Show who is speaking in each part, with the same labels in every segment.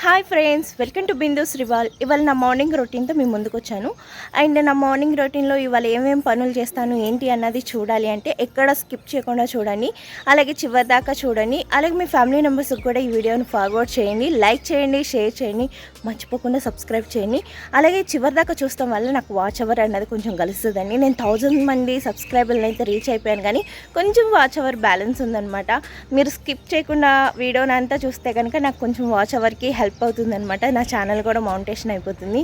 Speaker 1: Hi friends, welcome to Bindu's రివాల్. ఇవాళ నా మార్నింగ్ రొటీన్తో మీ ముందుకు వచ్చాను. అండ్ నా మార్నింగ్ రొటీన్లో ఇవాళ ఏమేమి పనులు చేస్తాను ఏంటి అన్నది చూడాలి అంటే ఎక్కడ స్కిప్ చేయకుండా చూడండి, అలాగే చివరి దాకా చూడండి. అలాగే మీ ఫ్యామిలీ మెంబర్స్కి కూడా ఈ వీడియోని ఫార్వర్డ్ చేయండి, లైక్ చేయండి, షేర్ చేయండి, మర్చిపోకుండా సబ్స్క్రైబ్ చేయండి. అలాగే చివరి దాకా చూస్తాం వల్ల నాకు వాచ్ అవర్ అన్నది కొంచెం కలుస్తుందండి. నేను 1000 మంది సబ్స్క్రైబర్లు అయితే రీచ్ అయిపోయాను, కానీ కొంచెం వాచ్ అవర్ బ్యాలెన్స్ ఉందన్నమాట. మీరు స్కిప్ చేయకుండా వీడియోని అంతా చూస్తే కనుక నాకు కొంచెం వాచ్ అవర్కి హెల్ప్ అవుతుందన్నమాట. నా ఛానల్ కూడా మౌంటేషన్ అయిపోతుంది.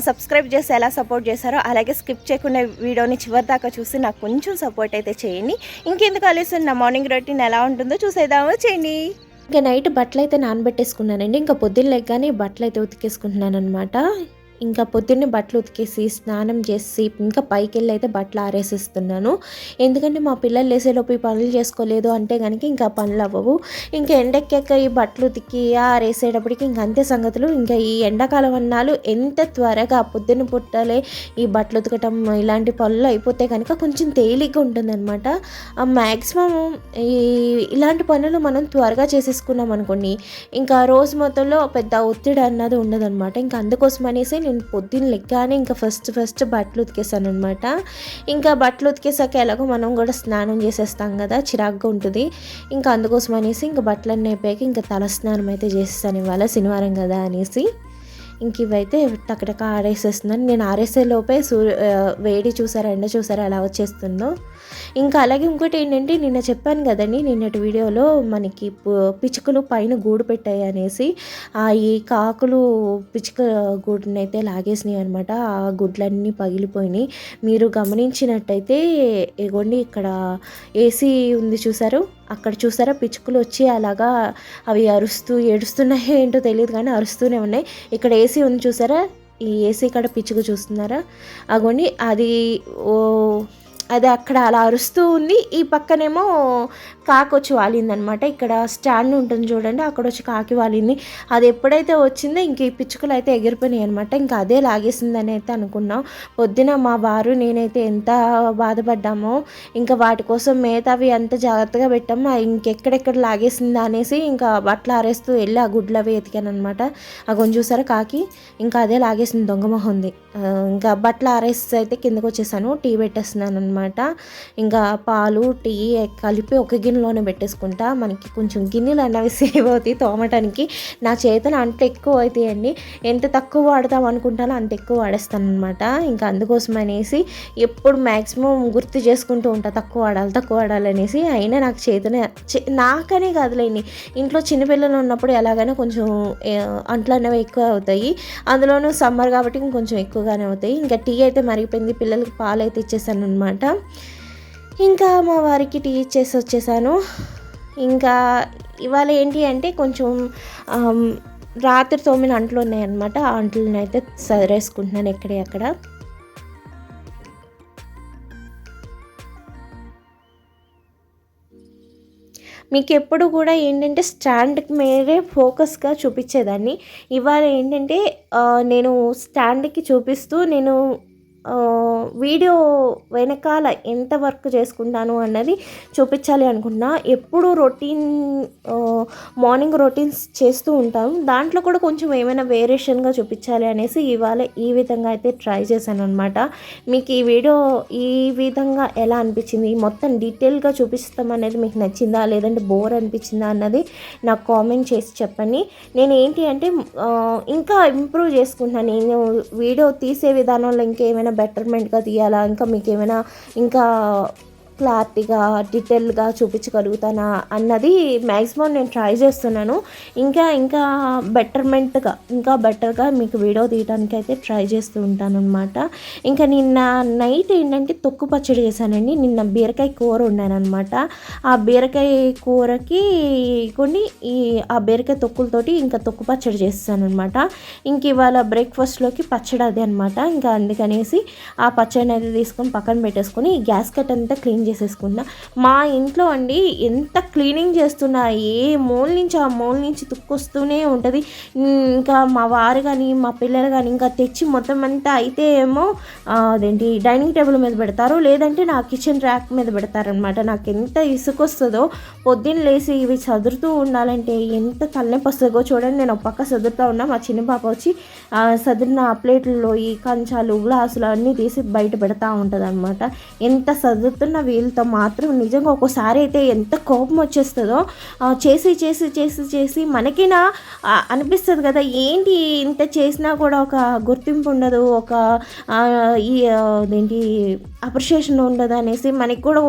Speaker 1: సబ్స్క్రైబ్ చేసి ఎలా సపోర్ట్ చేశారో అలాగే స్కిప్ చేయకుండా వీడియోని చివరి దాకా చూసి నాకు కొంచెం సపోర్ట్ అయితే చేయండి. ఇంకెందుకు ఆలస్యం, నా మార్నింగ్ రొటీన్ ఎలా ఉంటుందో చూసేద్దామో చేయండి. ఇంకా నైట్ బట్టలు అయితే నానబెట్టేసుకున్నానండి. ఇంకా పొద్దున్న లెగ్గానే బట్టలు అయితే ఉతికేసుకుంటున్నాను అనమాట. ఇంకా పొద్దున్నే బట్టలు ఉతికేసి స్నానం చేసి ఇంకా పైకి వెళ్ళి అయితే బట్టలు ఆరేసిస్తున్నాను. ఎందుకంటే మా పిల్లలు లేసేలోపు ఈ పనులు చేసుకోలేదు అంటే కనుక ఇంకా పనులు అవ్వవు. ఇంకా ఎండెక్కాక ఈ బట్టలు ఉతికి ఆరేసేటప్పటికి ఇంక అంతే సంగతులు. ఇంకా ఈ ఎండాకాలం అన్నాలు ఎంత త్వరగా పొద్దున్న పుట్టాలే ఈ బట్టలు ఉతకటం ఇలాంటి పనులు అయిపోతే కనుక కొంచెం తేలిగ్గా ఉంటుందన్నమాట. మ్యాక్సిమం ఇలాంటి పనులు మనం త్వరగా చేసేసుకున్నాం అనుకోండి, ఇంకా రోజు మొత్తంలో పెద్ద ఒత్తిడి అన్నది ఉండదన్నమాట. ఇంకా అందుకోసం అనేసి నేను పొద్దున్న లెగ్గానే ఇంకా ఫస్ట్ బట్టలు ఉతికేసాను అనమాట. ఇంకా బట్టలు ఉతికేసాక ఎలాగో మనం కూడా స్నానం చేసేస్తాం కదా, చిరాగ్గా ఉంటుంది. ఇంకా అందుకోసం అనేసి ఇంకా బట్టలన్నీ అయిపోయాక ఇంకా తల స్నానం అయితే చేసేసాను ఇవాళ శనివారం కదా అనేసి. ఇంక ఇవైతే టకటక ఆరేసేస్తున్నాను. నేను ఆరేసే లోపే వేడి చూసారా, ఎండ చూసారా ఎలా వచ్చేస్తుందో. ఇంకా అలాగే ఇంకోటి ఏంటంటే, నిన్న చెప్పాను కదండి నిన్నటి వీడియోలో మనకి పిచ్చుకలు పైన గూడు పెట్టాయి అనేసి. ఈ కాకులు పిచ్చుక గూడుని అయితే లాగేసినాయి అనమాట. ఆ గుడ్లన్నీ పగిలిపోయినాయి. మీరు గమనించినట్టయితే ఇగోండి ఇక్కడ ఏసీ ఉంది చూసారు, అక్కడ చూసారా పిచ్చుకలు వచ్చి అలాగా అవి అరుస్తూ ఏడుస్తున్నాయో ఏంటో తెలియదు కానీ అరుస్తూనే ఉన్నాయి. ఇక్కడ ఏసీ ఉంది చూసారా, ఈ ఏసీ కాడ పిచ్చుక చూస్తున్నారా, అగోండి అది అక్కడ అలా అరుస్తూ ఉంది. ఈ పక్కనేమో కాకి వచ్చి వాలిందనమాట. ఇక్కడ స్టాండ్ ఉంటుంది చూడండి, అక్కడ వచ్చి కాకి వాలింది. అది ఎప్పుడైతే వచ్చిందో ఇంక ఈ పిచ్చుకలు అయితే ఎగిరిపోయినాయి అనమాట. ఇంకా అదే లాగేసిందని అయితే అనుకున్నాం. పొద్దున మా వారు నేనైతే ఎంత బాధపడ్డామో. ఇంకా వాటి కోసం మేతావి అంత జాగ్రత్తగా పెట్టాము. ఇంకెక్కడెక్కడ లాగేసిందా అనేసి ఇంకా బట్టలు ఆరేస్తూ వెళ్ళి ఆ గుడ్లు అవి ఎతికాను అనమాట. ఆ కొంచెం చూసారా కాకి, ఇంకా అదే లాగేసింది, దొంగ మొహంది. ఇంకా బట్టలు ఆరేసి అయితే కిందకు వచ్చేసాను, టీ పెట్టేస్తున్నాను అనమాట. ఇంకా పాలు టీ కలిపి ఒక గిన్నెలోనే పెట్టేసుకుంటా. మనకి కొంచెం గిన్నెలు అన్నవి సేవ్ అవుతాయి తోమటానికి. నా చేతను అంత ఎక్కువ అవుతాయండి, ఎంత తక్కువ వాడతాం అనుకుంటానో అంత ఎక్కువ వాడేస్తాను అనమాట. ఇంకా అందుకోసం అనేసి ఎప్పుడు మ్యాక్సిమం గుర్తు చేసుకుంటూ ఉంటా తక్కువ వాడాలి అనేసి. అయినా నాకు చేతనే, నాకనే కాదులేండి, ఇంట్లో చిన్నపిల్లలు ఉన్నప్పుడు ఎలాగైనా కొంచెం అంట్లు అనేవి ఎక్కువ అవుతాయి. అందులోనూ సమ్మర్ కాబట్టి ఇంకొంచెం ఎక్కువగానే అవుతాయి. ఇంకా టీ అయితే మరిగిపోయింది, పిల్లలకి పాలు అయితే ఇచ్చేసాను అనమాట. ఇంకా మా వారికి టీ ఇచ్చేసి వచ్చేసాను. ఇంకా ఇవాళ ఏంటి అంటే కొంచెం రాత్రి తోమిన అంట్లు ఉన్నాయన్నమాట. ఆ అంట్లను అయితే సరేసుకుంటున్నాను ఎక్కడ. మీకు ఎప్పుడు కూడా ఏంటంటే స్టాండ్కి మీరే ఫోకస్గా చూపించేదాన్ని. ఇవాళ ఏంటంటే నేను స్టాండ్కి చూపిస్తూ నేను వీడియో వెనకాల ఎంత వర్క్ చేసుకుంటాను అన్నది చూపించాలి అనుకుంటున్నా. ఎప్పుడు మార్నింగ్ రొటీన్స్ చేస్తూ ఉంటాను, దాంట్లో కూడా కొంచెం ఏమైనా వేరియేషన్గా చూపించాలి అనేసి ఇవాళ ఈ విధంగా అయితే ట్రై చేశాను అనమాట. మీకు ఈ వీడియో ఈ విధంగా ఎలా అనిపించింది, మొత్తం డీటెయిల్గా చూపిస్తాం అనేది మీకు నచ్చిందా లేదంటే బోర్ అనిపించిందా అన్నది నాకు కామెంట్ చేసి చెప్పండి. నేను ఏంటి అంటే ఇంకా ఇంప్రూవ్ చేసుకుంటున్నాను. నేను వీడియో తీసే విధానంలో ఇంకేమైనా బెటర్మెంట్గా తీయాలా, ఇంకా మీకు ఏమైనా ఇంకా క్లారిటీగా డీటెయిల్గా చూపించగలుగుతానా అన్నది మ్యాక్సిమం నేను ట్రై చేస్తున్నాను. ఇంకా బెటర్గా మీకు వీడియో తీయడానికి అయితే ట్రై చేస్తూ ఉంటాను అనమాట. ఇంకా నిన్న నైట్ ఏంటంటే తొక్కు పచ్చడి చేశానండి. నిన్న బీరకాయ కూర వండానమాట. ఆ బీరకాయ కూరకి ఆ బీరకాయ తొక్కులతోటి ఇంకా తొక్కు పచ్చడి చేస్తాను అనమాట. ఇంక ఇవాళ బ్రేక్ఫాస్ట్లోకి పచ్చడి అదే అనమాట. ఇంకా అందుకనేసి ఆ పచ్చడిని అయితే తీసుకొని పక్కన పెట్టేసుకొని గ్యాస్ కట్ అంతా క్లీన్ చేసేసుకున్నా. మా ఇంట్లో అండి ఎంత క్లీనింగ్ చేస్తున్నా ఏ మూల నుంచి ఆ మూల నుంచి తుక్కొస్తూనే ఉంటుంది. ఇంకా మా వారు కానీ మా పిల్లలు కానీ ఇంకా తెచ్చి మొత్తం అంతా అయితే ఏమో అదేంటి డైనింగ్ టేబుల్ మీద పెడతారు, లేదంటే నా కిచెన్ ర్యాక్ మీద పెడతారనమాట. నాకు ఎంత ఇసుకొస్తుందో పొద్దున్న లేసి ఇవి చదురుతూ ఉండాలంటే ఎంత తలనొప్పి వస్తుందో చూడండి. నేను ఒక పక్క చదురుతూ ఉన్నా, మా చిన్న పాప వచ్చి సదిరిన ప్లేట్లలో ఈ కంచాలు గ్లాసులు అన్నీ తీసి బయట పెడతా ఉంటుంది అనమాట. ఎంత చదువుతున్న వీళ్ళతో మాత్రం నిజంగా ఒక్కోసారి అయితే ఎంత కోపం వచ్చేస్తుందో. చేసి చేసి చేసి చేసి మనకినా అనిపిస్తుంది కదా, ఏంటి ఇంత చేసినా కూడా ఒక గుర్తింపు ఉండదు, ఒక ఏంటి అప్రిషియేషన్ ఉండదు అనేసి మనకి కూడా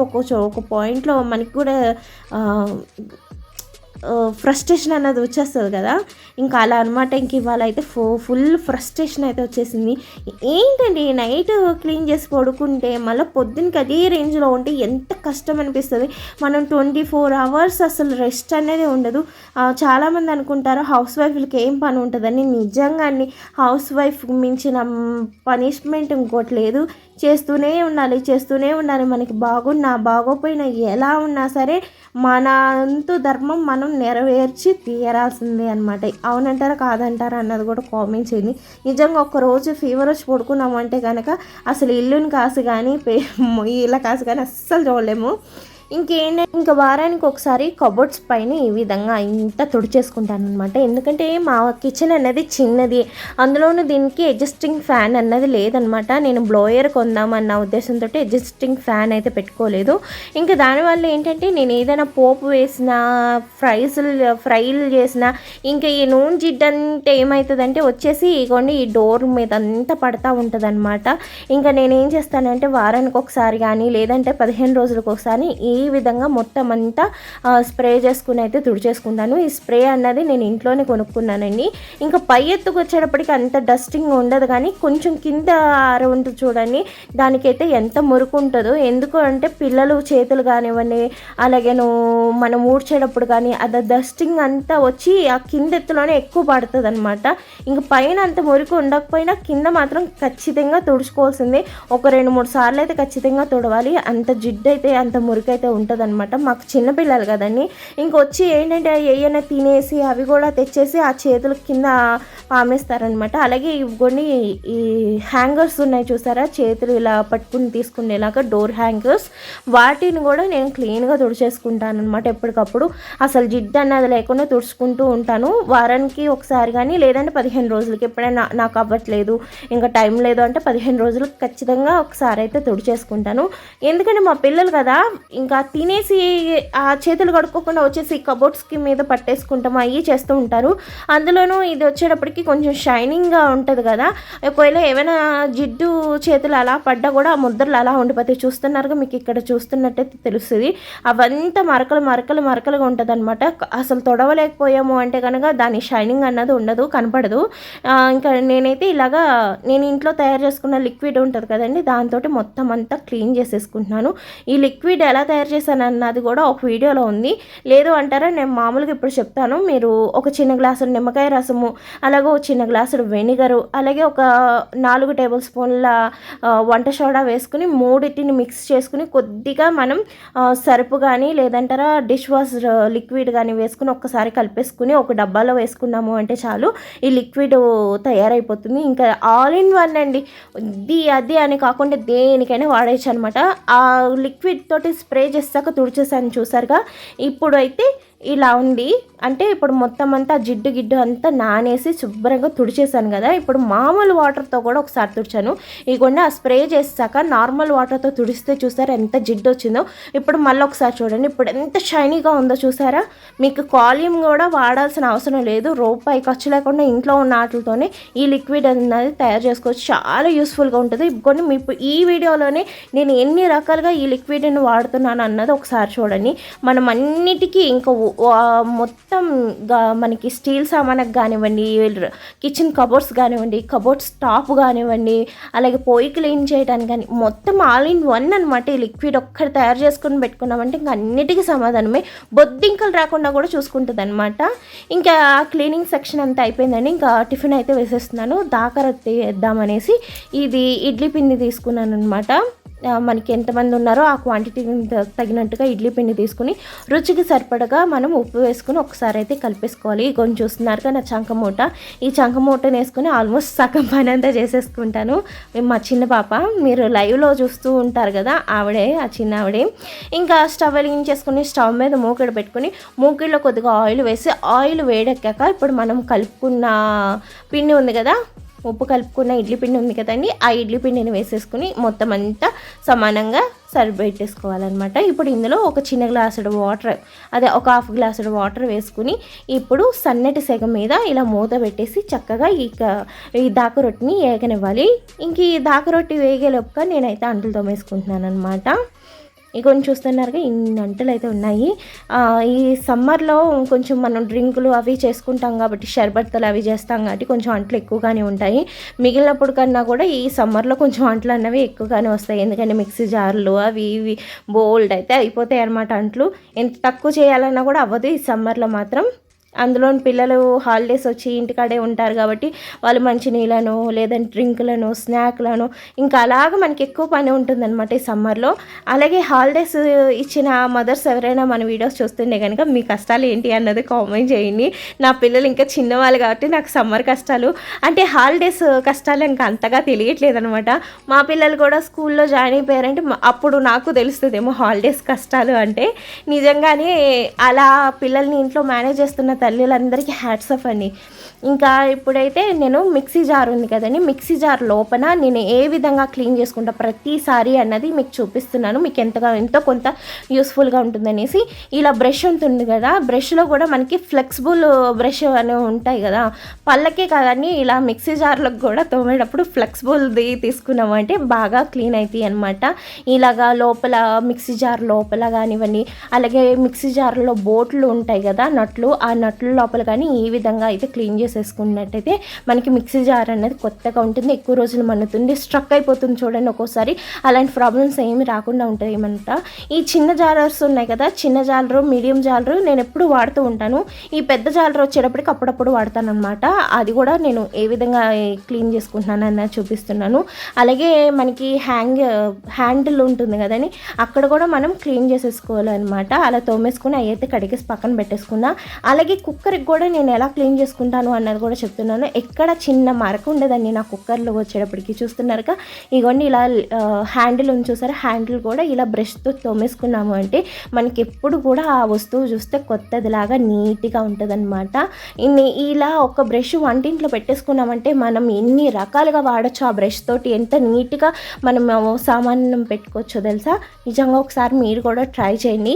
Speaker 1: ఒక పాయింట్లో మనకి కూడా ఫ్రస్ట్రేషన్ అన్నది వచ్చేస్తుంది కదా. ఇంకా అలా అనమాట. ఇంక ఇవాళ అయితే ఫుల్ ఫ్రస్ట్రేషన్ అయితే వచ్చేసింది. ఏంటండి నైట్ క్లీన్ చేసి పడుకుంటే మళ్ళీ పొద్దున్నకి అదే రేంజ్లో ఉంటే ఎంత కష్టం అనిపిస్తుంది. మనం 24 hours అసలు రెస్ట్ అనేది ఉండదు. చాలామంది అనుకుంటారు హౌస్ వైఫ్లకి ఏం పని ఉంటుందని. నిజంగా హౌస్ వైఫ్ మించిన పనిష్మెంట్ ఇంకోటి లేదు. చేస్తూనే ఉండాలి. మనకి బాగున్నా బాగోపోయినా ఎలా ఉన్నా సరే మన అంతు ధర్మం మనం నెరవేర్చి తీరాల్సిందే అనమాట. అవునంటారా కాదంటారా అన్నది కూడా కామెంట్ చేయండి. నిజంగా ఒక్కరోజు ఫీవర్ వచ్చి పడుకున్నామంటే కనుక అసలు ఇల్లుని కాసు కానీ ఇళ్ళ కాసు కానీ అస్సలు చూడలేము. ఇంకా వారానికి ఒకసారి కబోర్డ్స్ పైన ఈ విధంగా ఇంత తుడిచేసుకుంటాను అనమాట. ఎందుకంటే మా కిచెన్ అనేది చిన్నది, అందులోనూ దీనికి అడ్జస్టింగ్ ఫ్యాన్ అన్నది లేదనమాట. నేను బ్లోయర్ కొందామన్న ఉద్దేశంతో అడ్జస్టింగ్ ఫ్యాన్ అయితే పెట్టుకోలేదు. ఇంకా దానివల్ల ఏంటంటే నేను ఏదైనా పోపు వేసిన ఫ్రైలు చేసిన ఇంకా ఈ నూనె జిడ్డంటే ఏమవుతుందంటే వచ్చేసి ఇగోండి ఈ డోర్ మీద అంతా పడతా ఉంటుంది అనమాట. ఇంకా నేనేం చేస్తానంటే వారానికి ఒకసారి కానీ లేదంటే 15 రోజులకు ఒకసారి ఈ విధంగా మొత్తం అంతా స్ప్రే చేసుకుని అయితే తుడిచేసుకుంటాను. ఈ స్ప్రే అన్నది నేను ఇంట్లోనే కొనుక్కున్నానండి. ఇంకా పై ఎత్తుకు వచ్చేటప్పటికి అంత డస్టింగ్ ఉండదు, కానీ కొంచెం కింద అరౌండ్ చూడండి దానికైతే ఎంత మురుకు ఉంటుందో. ఎందుకు అంటే పిల్లలు చేతులు కానివ్వండి, అలాగే మనం ఊడ్చేటప్పుడు కానీ అది డస్టింగ్ అంతా వచ్చి ఆ కింద ఎత్తులోనే ఎక్కువ పడుతుంది అనమాట. ఇంక పైన అంత మురికి ఉండకపోయినా కింద మాత్రం ఖచ్చితంగా తుడుచుకోవాల్సిందే. ఒక 2-3 సార్లు అయితే ఖచ్చితంగా తుడవాలి. అంత జిడ్డు అయితే అంత మురికి అయితే ఉంటుంది అనమాట. మాకు చిన్నపిల్లలు కదండి, ఇంకొచ్చి ఏంటంటే ఏమైనా తినేసి అవి కూడా తెచ్చేసి ఆ చేతుల కింద ఆమేస్తారనమాట. అలాగే ఇవ్వండి ఈ హ్యాంగర్స్ ఉన్నాయి చూసారా, చేతులు ఇలా పట్టుకుని తీసుకునేలాగా డోర్ హ్యాంగర్స్, వాటిని కూడా నేను క్లీన్గా తుడిచేసుకుంటాను అనమాట. ఎప్పటికప్పుడు అసలు జిడ్డు అన్నది లేకుండా తుడుచుకుంటూ ఉంటాను. వారానికి ఒకసారి కానీ లేదంటే 15 రోజులకి ఎప్పుడైనా నాకు అవ్వట్లేదు ఇంకా టైం లేదు అంటే 15 రోజులకు ఖచ్చితంగా ఒకసారి అయితే తుడిచేసుకుంటాను. ఎందుకంటే మా పిల్లలు కదా ఇంకా తినేసి ఆ చేతులు కడుక్కోకుండా వచ్చేసి కబోర్డ్స్కి మీద పట్టేసుకుంటాం అవి చేస్తూ ఉంటారు. అందులోనూ ఇది వచ్చేటప్పటికి కొంచెం షైనింగ్గా ఉంటుంది కదా, ఒకవేళ ఏమైనా జిడ్డు చేతులు అలా పడ్డా కూడా ఆ ముద్రలు అలా ఉండిపోతాయి. చూస్తున్నారుగా, మీకు ఇక్కడ చూస్తున్నట్టయితే తెలుస్తుంది. అవంతా మరకలుగా ఉంటుంది అనమాట. అసలు తొడవలేకపోయాము అంటే కనుక దాని షైనింగ్ అన్నది ఉండదు, కనపడదు. ఇంకా నేనైతే ఇలాగా నేను ఇంట్లో తయారు చేసుకున్న లిక్విడ్ ఉంటుంది కదండి, దాంతో మొత్తం అంతా క్లీన్ చేసేసుకుంటున్నాను. ఈ లిక్విడ్ ఎలా తయారు చేశాను అన్నది కూడా ఒక వీడియోలో ఉంది. లేదు అంటారా నేను మామూలుగా ఇప్పుడు చెప్తాను. మీరు ఒక చిన్న గ్లాసు నిమ్మకాయ రసము, అలాగే ఒక చిన్న గ్లాసు వెనిగరు, అలాగే ఒక 4 టేబుల్ స్పూన్ల వంట సోడా వేసుకుని మూడింటిని మిక్స్ చేసుకుని కొద్దిగా మనం సరుపు కానీ లేదంటారా డిష్ వాష్ లిక్విడ్ కానీ వేసుకుని ఒక్కసారి కలిపేసుకుని ఒక డబ్బాలో వేసుకున్నాము అంటే చాలు, ఈ లిక్విడ్ తయారైపోతుంది. ఇంకా ఆల్ ఇన్ వన్ అండి, ఇది అది అని కాకుండా దేనికైనా వాడేయచ్చు అనమాట. ఆ లిక్విడ్ తోటి స్ప్రే చేసాక తుడిచేసాను చూసారుగా. ఇప్పుడు అయితే ఇలా ఉంది. అంటే ఇప్పుడు మొత్తం అంతా జిడ్డు అంతా నానేసి శుభ్రంగా తుడిచేసాను కదా. ఇప్పుడు మామూలు వాటర్తో కూడా ఒకసారి తుడిచాను. ఇదిగోండి ఆ స్ప్రే చేసాక నార్మల్ వాటర్తో తుడిస్తే చూసారా ఎంత జిడ్డు వచ్చిందో. ఇప్పుడు మళ్ళీ ఒకసారి చూడండి, ఇప్పుడు ఎంత షైనీగా ఉందో చూసారా. మీకు కాల్యూమ్ కూడా వాడాల్సిన అవసరం లేదు, రూపాయి ఖర్చు లేకుండా ఇంట్లో ఉన్న వాటితోనే ఈ లిక్విడ్ అనేది తయారు చేసుకోవచ్చు. చాలా యూస్ఫుల్గా ఉంటుంది. ఇప్పుడు మీకు ఈ వీడియోలోనే నేను ఎన్ని రకాలుగా ఈ లిక్విడ్ని వాడుతున్నాను అన్నది ఒకసారి చూడండి. మనం అన్నిటికీ ఇంకా మొత్తం మనకి స్టీల్ సామాన్కి కానివ్వండి, కిచెన్ కబోర్డ్స్ కానివ్వండి, కబోర్డ్స్ టాప్ కానివ్వండి, అలాగే పొయ్యి క్లీన్ చేయడానికి కానీ మొత్తం ఆల్ ఇన్ వన్ అనమాట. ఈ లిక్విడ్ ఒక్కటి తయారు చేసుకుని పెట్టుకున్నామంటే ఇంకా అన్నిటికీ సమాధానమే, బొద్దింకలు రాకుండా కూడా చూసుకుంటుంది అనమాట. ఇంకా క్లీనింగ్ సెక్షన్ అంతా అయిపోయిందండి. ఇంకా టిఫిన్ అయితే వేసేస్తున్నాను. దాకర వేద్దామనేసి ఇది ఇడ్లీ పిండి తీసుకున్నాను అనమాట. మనకి ఎంతమంది ఉన్నారో ఆ క్వాంటిటీకి తగినట్టుగా ఇడ్లీ పిండి తీసుకుని రుచికి సరిపడగా మనం ఉప్పు వేసుకుని ఒకసారి అయితే కలిపేసుకోవాలి. కొంచెం చూస్తున్నారు కదా నా చంకమూట, ఈ చంకమూటను వేసుకుని ఆల్మోస్ట్ సగం పని అంతా చేసేసుకుంటాను. మా చిన్న పాప, మీరు లైవ్లో చూస్తూ ఉంటారు కదా, ఆవిడే, ఆ చిన్న ఆవిడే. ఇంకా స్టవ్ వెలిగించేసుకుని స్టవ్ మీద మూకిడ పెట్టుకుని మూకిడిలో కొద్దిగా ఆయిల్ వేసి ఆయిల్ వేడెక్కాక ఇప్పుడు మనం కలుపుకున్న పిండి ఉంది కదా, ఉప్పు కలుపుకున్న ఇడ్లీ పిండి ఉంది కదండి, ఆ ఇడ్లీ పిండిని వేసేసుకుని మొత్తం అంతా సమానంగా సరిపెట్టేసుకోవాలన్నమాట. ఇప్పుడు ఇందులో ఒక చిన్న గ్లాసుడు వాటర్, అదే ఒక హాఫ్ గ్లాసుడు వాటర్ వేసుకుని ఇప్పుడు సన్నటి సెగ మీద ఇలా మూత పెట్టేసి చక్కగా ఈ దాక రొట్టిని ఏగనివ్వాలి. ఇంక ఈ దాక రొట్టి వేగేలోపుగా నేనైతే అంటులు తోమేసుకుంటున్నాను అనమాట. కొంచెం చూస్తున్నారుగా ఇన్ని అంటలు అయితే ఉన్నాయి. ఈ సమ్మర్లో కొంచెం మనం డ్రింకులు అవి చేసుకుంటాం కాబట్టి, షర్బత్తులు అవి చేస్తాం కాబట్టి కొంచెం అంటలు ఎక్కువగానే ఉంటాయి. మిగిలినప్పుడు కన్నా కూడా ఈ సమ్మర్లో కొంచెం అంటలు అన్నవి ఎక్కువగానే వస్తాయి. ఎందుకంటే మిక్సీ జార్లు అవి ఇవి బోల్డ్ అయితే అయిపోతాయి అన్నమాట. అంట్లు ఎంత తక్కువ చేయాలన్నా కూడా అవ్వదు ఈ సమ్మర్లో మాత్రం. అందులో పిల్లలు హాలిడేస్ వచ్చి ఇంటికాడే ఉంటారు కాబట్టి వాళ్ళు మంచినీళ్ళను లేదంటే డ్రింకులను స్నాక్లను ఇంకా అలాగ మనకి ఎక్కువ పని ఉంటుందన్నమాట ఈ సమ్మర్లో. అలాగే హాలిడేస్ ఇచ్చిన మదర్స్ ఎవరైనా మన వీడియోస్ చూస్తుండే కనుక మీ కష్టాలు ఏంటి అన్నది కామెంట్ చేయండి. నా పిల్లలు ఇంకా చిన్నవాళ్ళు కాబట్టి నాకు సమ్మర్ కష్టాలు అంటే హాలిడేస్ కష్టాలు ఇంకా అంతగా తెలియట్లేదు అనమాట. మా పిల్లలు కూడా స్కూల్లో జాయిన్ అయిపోయారంటే అప్పుడు నాకు తెలుస్తుందేమో హాలిడేస్ కష్టాలు అంటే. నిజంగానే అలా పిల్లల్ని ఇంట్లో మేనేజ్ చేస్తున్న తల్లులందరికీ హ్యాట్స్ ఆఫ్ అండి. ఇంకా ఇప్పుడైతే నేను మిక్సీ జార్ ఉంది కదండి, మిక్సీ జార్ లోపల నేను ఏ విధంగా క్లీన్ చేసుకుంటా ప్రతిసారి అన్నది మీకు చూపిస్తున్నాను. మీకు ఎంతో కొంత యూస్ఫుల్గా ఉంటుందనేసి. ఇలా బ్రష్ ఉంటుంది కదా, బ్రష్లో కూడా మనకి ఫ్లెక్సిబుల్ బ్రష్ అనేవి ఉంటాయి కదా, పళ్ళకే కాదని ఇలా మిక్సీ జార్లకు కూడా తోమేటప్పుడు ఫ్లెక్సిబుల్ది తీసుకున్నామంటే బాగా క్లీన్ అవుతాయి అనమాట. ఇలాగా లోపల మిక్సీ జార్ లోపల కానివ్వండి, అలాగే మిక్సీ జార్లో బోట్లు ఉంటాయి కదా, నట్లు, ఆ నట్లు లోపల కానీ ఈ విధంగా అయితే క్లీన్ చేసేసుకున్నట్టయితే మనకి మిక్సీ జార్ అనేది కొత్తగా ఉంటుంది, ఎక్కువ రోజులు మన్నుతుంది, స్ట్రక్ అయిపోతుంది చూడండి ఒక్కోసారి. అలాంటి ప్రాబ్లమ్స్ ఏమి రాకుండా ఉంటాయి ఏమంట. ఈ చిన్న జాలర్స్ ఉన్నాయి కదా, చిన్న జాలరు మీడియం జాలరు నేను ఎప్పుడు వాడుతూ ఉంటాను. ఈ పెద్ద జాలరు వచ్చేటప్పటికి అప్పుడప్పుడు వాడతాను అనమాట. అది కూడా నేను ఏ విధంగా క్లీన్ చేసుకుంటున్నాను అన్నది చూపిస్తున్నాను. అలాగే మనకి హ్యాండిల్ ఉంటుంది కదండి, అక్కడ కూడా మనం క్లీన్ చేసేసుకోవాలన్నమాట. అలా తోమేసుకుని అవి అయితే కడిగేసి పక్కన పెట్టేసుకున్నా. అలాగే కుక్కర్కి కూడా నేను ఎలా క్లీన్ చేసుకుంటాను అన్నది కూడా చెప్తున్నాను. ఎక్కడ చిన్న మరక ఉండదండి నా కుక్కర్లో వచ్చేటప్పటికి. చూస్తున్నారుగా ఇగోండి ఇలా హ్యాండిల్ ఉంది చూసారా, హ్యాండిల్ కూడా ఇలా బ్రష్తో తోమేసుకున్నాము అంటే మనకి ఎప్పుడు కూడా ఆ వస్తువు చూస్తే కొత్తదిలాగా నీట్గా ఉంటుంది అనమాట. ఇలా ఒక బ్రష్ వంటింట్లో పెట్టేసుకున్నామంటే మనం ఎన్ని రకాలుగా వాడచ్చు ఆ బ్రష్ తోటి, ఎంత నీట్గా మనం సామాన్యం పెట్టుకోవచ్చో తెలుసా. నిజంగా ఒకసారి మీరు కూడా ట్రై చేయండి.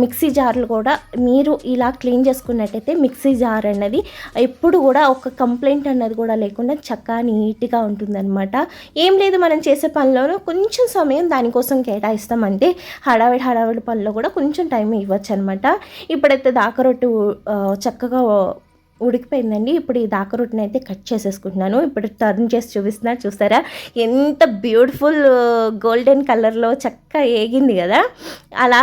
Speaker 1: మిక్సీ జార్లు కూడా మీరు ఇలా క్లీన్ చేసుకున్నట్టయితే మిక్సీ జార్ అన్నది ఎప్పుడు కూడా ఒక కంప్లైంట్ అన్నది కూడా లేకుండా చక్కగా నీట్గా ఉంటుందన్నమాట. ఏం లేదు, మనం చేసే పనిలోనూ కొంచెం సమయం దానికోసం కేటాయిస్తామంటే హడావిడి పనిలో కూడా కొంచెం టైం ఇవ్వచ్చు అనమాట. ఇప్పుడైతే దాకరొట్టు చక్కగా ఉడికిపోయిందండి. ఇప్పుడు ఈ దాక రొట్టిని అయితే కట్ చేసేసుకుంటున్నాను. ఇప్పుడు టర్న్ చేసి చూపిస్తున్నారు చూస్తారా, ఎంత బ్యూటిఫుల్ గోల్డెన్ కలర్లో చక్కగా ఏగింది కదా. అలా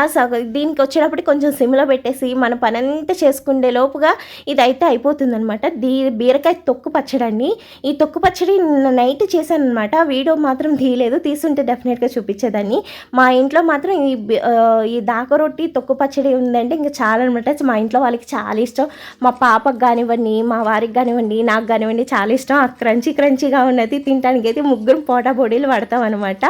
Speaker 1: దీనికి వచ్చేటప్పుడు కొంచెం సిమ్లో పెట్టేసి మన పని అంతా చేసుకునే లోపుగా ఇదైతే అయిపోతుంది అనమాట. బీరకాయ తొక్కు పచ్చడి అండి. ఈ తొక్కు పచ్చడి నైట్ చేశాను అనమాట. వీడియో మాత్రం తీయలేదు, తీసుంటే డెఫినెట్గా చూపించేదాన్ని. మా ఇంట్లో మాత్రం ఈ దాక రొట్టి తొక్కు పచ్చడి ఉందంటే ఇంకా చాలా అనమాట. మా ఇంట్లో వాళ్ళకి చాలా ఇష్టం. మా పాపకు కానివ్వండి, మా వారికి కానివ్వండి, నాకు కానివ్వండి చాలా ఇష్టం. ఆ క్రంచీగా ఉన్నది తినడానికి అయితే ముగ్గురు పోటాపోటీలు పడతాం అనమాట.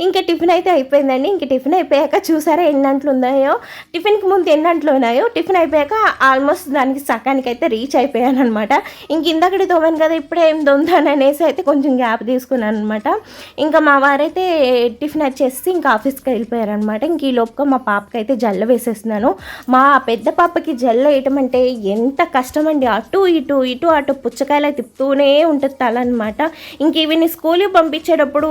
Speaker 1: ఇంకా టిఫిన్ అయితే అయిపోయిందండి. ఇంక టిఫిన్ అయిపోయాక చూసారా ఎన్ని అంట్లు ఉన్నాయో, టిఫిన్కి ముందు ఎన్ని అంట్లు ఉన్నాయో, టిఫిన్ అయిపోయాక ఆల్మోస్ట్ దానికి సకానికి అయితే రీచ్ అయిపోయాను అనమాట. ఇంక ఇందాకటి తోమాను కదా, ఇప్పుడే ఏం దొందాను అనేసి అయితే కొంచెం గ్యాప్ తీసుకున్నాను అనమాట. ఇంకా మా వారైతే టిఫిన్ వచ్చేసి ఇంకా ఆఫీస్కి వెళ్ళిపోయారనమాట. ఇంక ఈ లోపుగా మా పాపకి అయితే జల్ల వేసేస్తున్నాను. మా పెద్ద పాపకి జల్ల వేయటం అంటే ఎంత కష్టం అండి. అటు అటు పుచ్చకాయలు తిప్పుతూనే ఉంటుంది తల అనమాట. ఇంక ఇవిని స్కూల్కి పంపించేటప్పుడు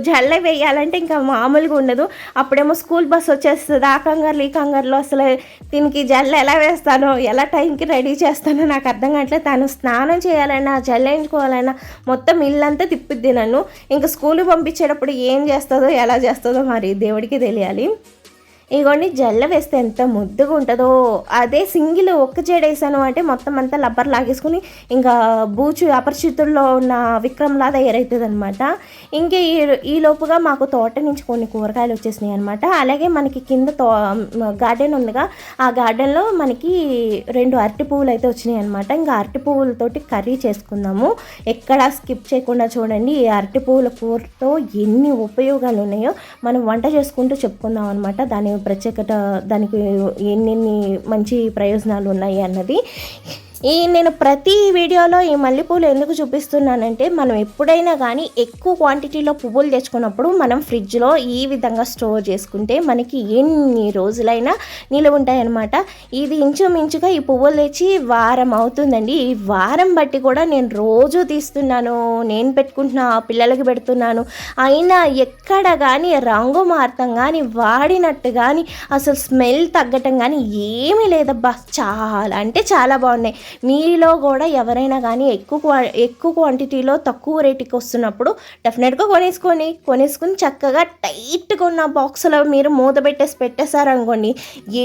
Speaker 1: జల్ల వేయాలంటే ఇంకా మామూలుగా ఉండదు. అప్పుడేమో స్కూల్ బస్ వచ్చేస్తుంది, ఆ కంగారులో ఈ కంగారులో అసలు దీనికి జల్ల ఎలా వేస్తానో, ఎలా టైంకి రెడీ చేస్తానో నాకు అర్థం కావట్లేదు. తను స్నానం చేయాలన్నా జల్ల వేయించుకోవాలన్నా మొత్తం ఇల్లంతా తిప్పిద్ది నన్ను. ఇంకా స్కూల్కి పంపించేటప్పుడు ఏం చేస్తుందో ఎలా చేస్తుందో మరి దేవుడికి తెలియాలి. ఇగోండి జల్ల వేస్తే ఎంత ముద్దుగా ఉంటుందో, అదే సింగిల్ ఒక్క జడ వేసాను అంటే మొత్తం అంతా లబ్బర్ లాగేసుకుని ఇంకా బూచు అపరిచితుల్లో ఉన్న విక్రమ్లా తయారవుతుంది అనమాట. ఇంకా ఈ లోపుగా మాకు తోట నుంచి కొన్ని కూరగాయలు వచ్చేసినాయి అనమాట. అలాగే మనకి కింద గార్డెన్ ఉందిగా, ఆ గార్డెన్లో మనకి 2 అరటి పువ్వులు అయితే వచ్చినాయి అనమాట. ఇంకా అరటి పువ్వులతోటి కర్రీ చేసుకుందాము. ఎక్కడ స్కిప్ చేయకుండా చూడండి. ఈ అరటి పువ్వుల కూరతో ఎన్ని ఉపయోగాలు ఉన్నాయో మనం వంట చేసుకుంటూ చెప్పుకుందాం అనమాట. దాని ప్రత్యేకత, దానికి ఎన్నెన్ని మంచి ప్రయోజనాలు ఉన్నాయి అన్నది. నేను ప్రతి వీడియోలో ఈ మల్లెపూలు ఎందుకు చూపిస్తున్నానంటే, మనం ఎప్పుడైనా కానీ ఎక్కువ క్వాంటిటీలో పువ్వులు తెచ్చుకున్నప్పుడు మనం ఫ్రిడ్జ్లో ఈ విధంగా స్టోర్ చేసుకుంటే మనకి ఎన్ని రోజులైనా నిలువ ఉంటాయన్నమాట. ఇది ఇంచుమించుగా ఈ పువ్వులు తెచ్చి వారం అవుతుందండి. ఈ వారం బట్టి కూడా నేను రోజు తీస్తున్నాను, నేను పెట్టుకుంటున్నా, పిల్లలకి పెడుతున్నాను. అయినా ఎక్కడ కానీ రంగు మారటం కానీ, వాడినట్టు కానీ, అసలు స్మెల్ తగ్గటం కానీ ఏమీ లేదబ్బా. చాలా అంటే చాలా బాగున్నాయి. మీలో కూడా ఎవరైనా కానీ ఎక్కువ క్వాంటిటీలో తక్కువ రేటుకి వస్తున్నప్పుడు డెఫినెట్గా కొనేసుకుని చక్కగా టైట్గా ఉన్న బాక్స్లో మీరు మూత పెట్టేశారనుకోండి,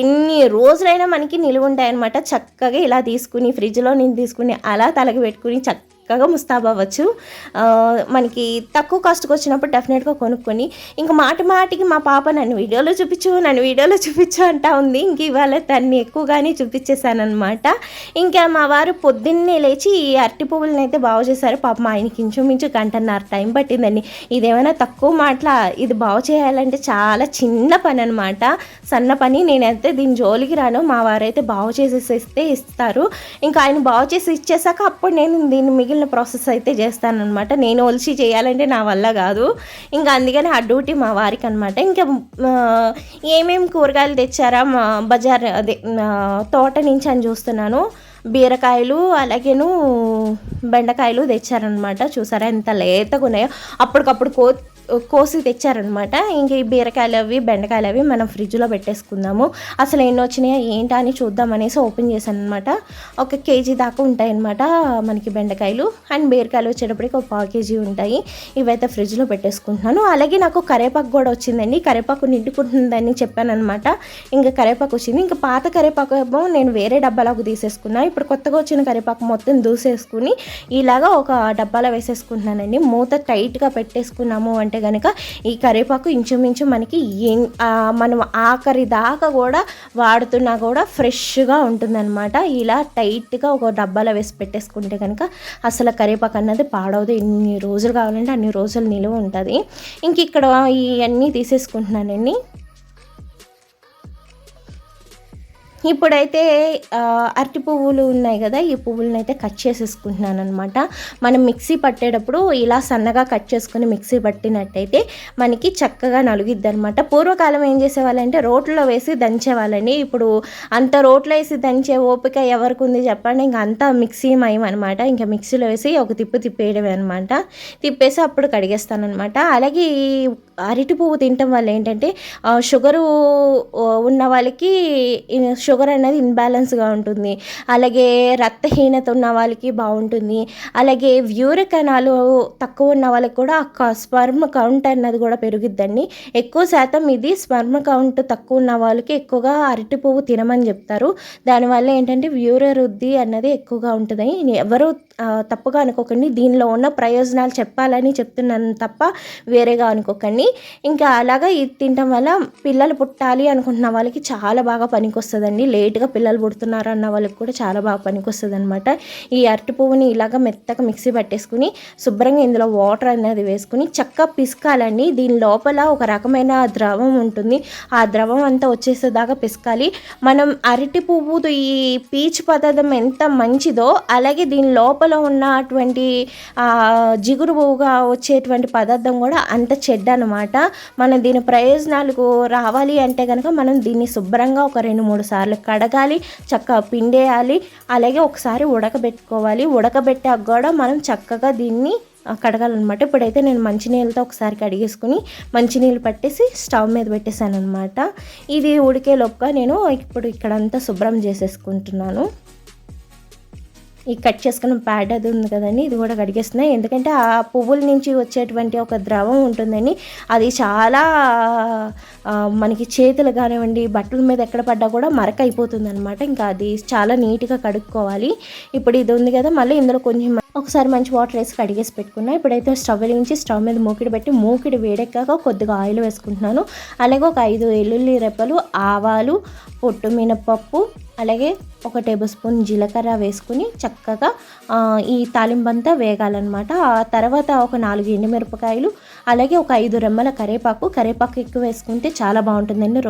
Speaker 1: ఎన్ని రోజులైనా మనకి నిలువ ఉంటాయన్నమాట. చక్కగా ఇలా తీసుకుని ఫ్రిడ్జ్లో నేను తీసుకుని అలా తలకి పెట్టుకుని చక్కగా ముస్తాబవ్వచ్చు. మనకి తక్కువ కాస్ట్కి వచ్చినప్పుడు డెఫినెట్గా కొనుక్కొని, ఇంకా మాటికి మా పాప నన్ను వీడియోలో చూపించు అంటా ఉంది. ఇంక ఇవాళ తన్ని ఎక్కువగానే చూపించేశానమాట. ఇంకా మా వారు పొద్దున్నే లేచి ఈ అరటి పువ్వులను అయితే బాగు చేశారు. పాప మా ఆయనకి ఇంచుమించు 1.5 గంట టైం పట్టిందండి. ఇదేమైనా తక్కువ మాటల, ఇది బాగు చేయాలంటే చాలా చిన్న పని అనమాట, సన్న పని. నేనైతే దీని జోలికి రాను. మా వారైతే బాగు చేసేస్తే ఇస్తారు. ఇంకా ఆయన బాగు చేసి ఇచ్చేసాక అప్పుడు నేను దీన్ని మిగిలిన ప్రాసెస్ అయితే చేస్తానన్నమాట. నేను ఒలిచి చేయాలంటే నా వల్ల కాదు. ఇంకా అందుకని ఆ డ్యూటీ మా వారికి అనమాట. ఇంకా ఏమేమి కూరగాయలు తెచ్చారా బజార్ అదే తోట నుంచి అని చూస్తున్నాను. బీరకాయలు అలాగేను బెండకాయలు తెచ్చారనమాట. చూసారా ఎంత లేతగా ఉన్నాయో, అప్పటికప్పుడు కోసి తెచ్చారనమాట. ఇంక ఈ బీరకాయలు అవి బెండకాయలు అవి మనం ఫ్రిడ్జ్లో పెట్టేసుకుందాము. అసలు ఎన్ని వచ్చినాయో ఏంటా అని చూద్దామనేసి ఓపెన్ చేశాను అనమాట. 1 కేజీ దాకా ఉంటాయన్నమాట మనకి బెండకాయలు. అండ్ బీరకాయలు వచ్చేటప్పటికి 1/4 కేజీ ఉంటాయి. ఇవైతే ఫ్రిడ్జ్లో పెట్టేసుకుంటున్నాను. అలాగే నాకు కరివేపాకు కూడా వచ్చిందండి. కరివేపాకు నిండుకుంటుందని చెప్పాను అనమాట. ఇంకా కరివేపాకు వచ్చింది. ఇంకా పాత కరివేపాకు ఏమో నేను వేరే డబ్బాలోకి తీసేసుకున్నాను. ఇప్పుడు కొత్తగా వచ్చిన కరివేపాకు మొత్తం దూసేసుకుని ఇలాగా ఒక డబ్బాలో వేసేసుకుంటున్నానండి. మూత టైట్గా పెట్టేసుకున్నాము అంటే కనుక ఈ కరివేపాకు ఇంచుమించు మనకి మనం ఆఖరి దాకా కూడా వాడుతున్నా కూడా ఫ్రెష్గా ఉంటుందన్నమాట. ఇలా టైట్గా ఒక డబ్బాలో వేసి పెట్టేసుకుంటే కనుక అసలు కరివేపాకు అన్నది పాడవదు. ఎన్ని రోజులు కావాలంటే అన్ని రోజులు నిలువ ఉంటుంది. ఇంక ఇక్కడ ఇవన్నీ తీసేసుకుంటున్నానండి. ఇప్పుడైతే అరటి పువ్వులు ఉన్నాయి కదా, ఈ పువ్వులను అయితే కట్ చేసేసుకుంటున్నాను అనమాట. మనం మిక్సీ పట్టేటప్పుడు ఇలా సన్నగా కట్ చేసుకుని మిక్సీ పట్టినట్టయితే మనకి చక్కగా నలుగిద్ది అనమాట. పూర్వకాలం ఏం చేసేవాళ్ళంటే రోట్లో వేసి దంచేవాళ్ళని. ఇప్పుడు అంత రోట్లో వేసి దంచే ఓపిక ఎవరికి ఉంది చెప్పండి. ఇంకా అంతా మిక్సీ మయం అనమాట. ఇంకా మిక్సీలో వేసి ఒక తిప్పేయడమే అనమాట. తిప్పేసి అప్పుడు కడిగేస్తాను అనమాట. అలాగే ఈ అరటి పువ్వు తినటం వల్ల ఏంటంటే షుగరు ఉన్న వాళ్ళకి షుగర్ అనేది ఇన్బ్యాలెన్స్గా ఉంటుంది. అలాగే రక్తహీనత ఉన్న వాళ్ళకి బాగుంటుంది. అలాగే యూరిక్ కణాలు తక్కువ ఉన్న వాళ్ళకి కూడా స్పర్మ్ కౌంట్ అన్నది కూడా పెరుగుద్దండి. ఎక్కువ శాతం ఇది స్పర్మ్ కౌంట్ తక్కువ ఉన్న వాళ్ళకి ఎక్కువగా అరటి పువ్వు తినమని చెప్తారు. దానివల్ల ఏంటంటే వ్యూర వృద్ధి అన్నది ఎక్కువగా ఉంటుంది. ఎవరు తప్పుగా అనుకోకండి. దీనిలో ఉన్న ప్రయోజనాలు చెప్పాలని చెప్తున్నాను తప్ప వేరేగా అనుకోకండి. ఇంకా అలాగా ఇది తినటం వల్ల పిల్లలు పుట్టాలి అనుకుంటున్న వాళ్ళకి చాలా బాగా పనికొస్తుందండి. లేట్గా పిల్లలు పుడుతున్నారు అన్న వాళ్ళకి కూడా చాలా బాగా పనికొస్తుంది అనమాట. ఈ అరటి పువ్వుని ఇలాగ మెత్తగా మిక్సీ పట్టేసుకుని శుభ్రంగా ఇందులో వాటర్ అనేది వేసుకుని చక్కగా పిసకాలండి. దీని లోపల ఒక రకమైన ద్రవం ఉంటుంది. ఆ ద్రవం అంతా వచ్చేసేదాకా పిసకాలి. మనం అరటి పువ్వు ఈ పీచు పదార్థం ఎంత మంచిదో అలాగే దీని లోపల ఉన్నటువంటి జిగురుగా వచ్చేటువంటి పదార్థం కూడా అంత చెడ్డ అనమాట. మనం దీని ప్రయోజనాలకు రావాలి అంటే కనుక మనం దీన్ని శుభ్రంగా ఒక 2-3 సార్లు కడగాలి, చక్కగా పిండేయాలి. అలాగే ఒకసారి ఉడకబెట్టుకోవాలి. ఉడకబెట్టాక కూడా మనం చక్కగా దీన్ని కడగాలన్నమాట. ఇప్పుడైతే నేను మంచినీళ్ళతో ఒకసారి కడిగేసుకుని మంచినీళ్ళు పట్టేసి స్టవ్ మీద పెట్టేశాను అనమాట. ఇది ఉడికే లోపుగా నేను ఇప్పుడు ఇక్కడంతా శుభ్రం చేసేసుకుంటున్నాను. ఈ కట్ చేసుకున్న ప్యాడ్ అది ఉంది కదండి, ఇది కూడా కడిగేస్తున్నాయి. ఎందుకంటే ఆ పువ్వుల నుంచి వచ్చేటువంటి ఒక ద్రవం ఉంటుందని, అది చాలా మనకి చేతులు కానివ్వండి, బట్టల మీద ఎక్కడ పడ్డా కూడా మరక అయిపోతుంది అనమాట. ఇంకా అది చాలా నీట్గా కడుక్కోవాలి. ఇప్పుడు ఇది ఉంది కదా, మళ్ళీ ఇందులో కొంచెం ఒకసారి మంచి వాటర్ వేసి కడిగేసి పెట్టుకున్నా. ఇప్పుడైతే స్టవ్ వెలిగించి స్టవ్ మీద మూకిడి పెట్టి మూకిడి వేడెక్కాక కొద్దిగా ఆయిల్ వేసుకుంటున్నాను. అలాగే ఒక 5 వెల్లుల్లి రెప్పలు, ఆవాలు, పొట్టు మినపప్పు, అలాగే 1 టేబుల్ స్పూన్ జీలకర్ర వేసుకుని చక్కగా ఈ తాలింపంతా వేగాలన్నమాట. ఆ తర్వాత ఒక 4 ఎండుమిరపకాయలు, అలాగే ఒక 5 రెమ్మల కరివేపాకు ఎక్కువ వేసుకుంటే చాలా బాగుంటుందండి,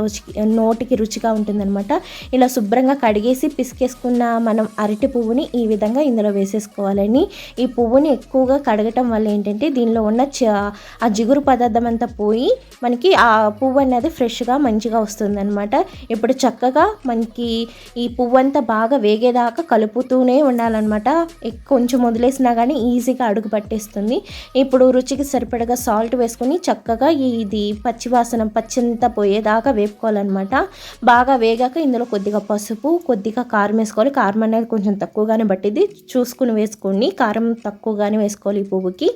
Speaker 1: నోటికి రుచిగా ఉంటుందన్నమాట. ఇలా శుభ్రంగా కడిగేసి పిసికేసుకున్న మనం అరటి పువ్వుని ఈ విధంగా ఇందులో వేసేసుకోవాలని. ఈ పువ్వుని ఎక్కువగా కడగటం వల్ల ఏంటంటే దీనిలో ఉన్న ఆ జిగురు పదార్థం అంతా పోయి మనకి ఆ పువ్వు అనేది ఫ్రెష్గా మంచిగా వస్తుందన్నమాట. ఇప్పుడు చక్కగా మనకి ఈ పువ్వు అంతా బాగా వేగేదాకా కలుపుతూనే ఉండాలన్నమాట. కొంచెం వదిలేసినా కానీ ఈజీగా అడుగు పట్టేస్తుంది. ఇప్పుడు రుచికి సరిపడగా సాల్ట్ వేసుకొని చక్కగా ఇది పచ్చంతా పోయేదాకా వేపుకోవాలన్నమాట. బాగా వేగాక ఇందులో కొద్దిగా పసుపు, కొద్దిగా కారం వేసుకోవాలి. కారం అనేది కొంచెం తక్కువగానే పట్టింది, చూసుకుని వేసుకోండి. కారం తక్కువగానే వేసుకోవాలి ఈ పువ్వుకి.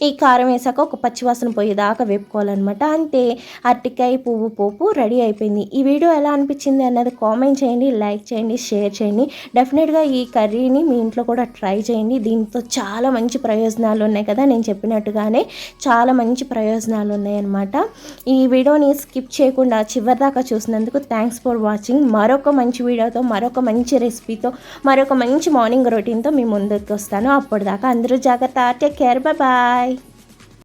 Speaker 1: ఈ కారం వేసాక ఒక పచ్చివాసన పోయేదాకా వేపుకోవాలన్నమాట. అంతే, అరటికాయ పువ్వు పోపు రెడీ అయిపోయింది. ఈ వీడియో ఎలా అనిపించింది అన్నది కామెంట్ చేయండి, లైక్ చేయండి, షేర్ చేయండి. డెఫినెట్గా ఈ కర్రీని మీ ఇంట్లో కూడా ట్రై చేయండి. దీంతో చాలా మంచి ప్రయోజనాలు ఉన్నాయి కదా, నేను చెప్పినట్టుగానే చాలా మంచి ప్రయోజనాలు ఉన్నాయన్నమాట. ఈ వీడియోని స్కిప్ చేయకుండా చివరిదాకా చూసినందుకు థ్యాంక్స్ ఫర్ వాచింగ్. మరొక మంచి వీడియోతో, మరొక మంచి రెసిపీతో, మరొక మంచి మార్నింగ్ రొటీన్తో మీ ముందుకు వస్తాను. అప్పటిదాకా అందరూ జాగ్రత్త. Take care, bye.